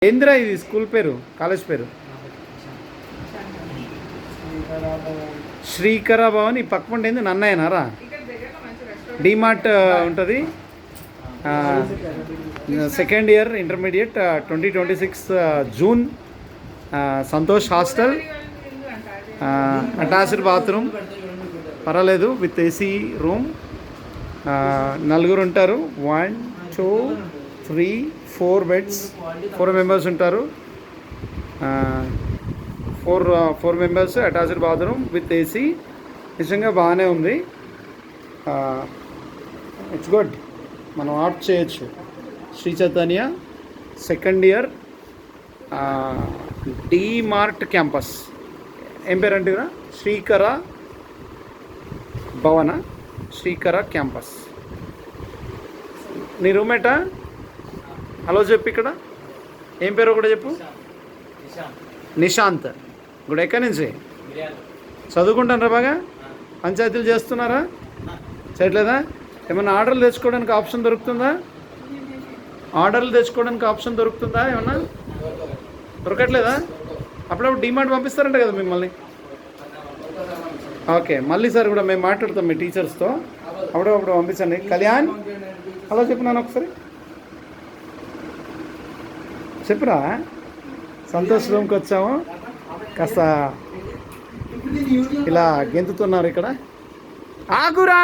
ఏందిరా ఇది స్కూల్ పేరు, కాలేజ్ పేరు? శ్రీకర భవన్. ఈ పక్క పంట ఏంది, నన్నయ్యనారా? డిమార్ట్ ఉంటుంది. Second year intermediate 2026 June. Santosh hostel, attached bathroom, పర్వాలేదు, విత్ ఏసీ రూమ్. నలుగురు ఉంటారు. 1 2 3 4 బెడ్స్, 4 మెంబర్స్ ఉంటారు. 4 members, attached bathroom with AC. నిజంగా బాగానే ఉంది. ఇట్స్ గుడ్, మనం ఆప్ట్ చేయొచ్చు. Sri Chaitanya second year DMart campus. ఏం పేరు అంటే శ్రీకర భవన, శ్రీకర క్యాంపస్. నీ రూమ్మేటా? హలో చెప్పు. ఇక్కడ ఏం పేరు కూడా చెప్పు. నిశాంత్. గుడ్. ఎక్కడి నుంచి చదువుకుంటారా? బాగా పంచాయతీలు చేస్తున్నారా? చేయట్లేదా? ఏమన్నా ఆర్డర్లు తెచ్చుకోవడానికి ఆప్షన్ దొరుకుతుందా? ఏమన్నా దొరకట్లేదా? అప్పుడప్పుడు డిమార్ట్ పంపిస్తారంట కదా మిమ్మల్ని. ఓకే, మళ్ళీ సార్ కూడా మేము మాట్లాడతాం మీ టీచర్స్తో. అప్పుడప్పుడు పంపించండి. కళ్యాణ్, హలో చెప్పు నాన్న ఒకసారి. చెప్పురా. సంతోష్ రూమ్కి వచ్చాము. కాస్త ఇలా గెంతుతున్నారు ఇక్కడ. ఆగురా.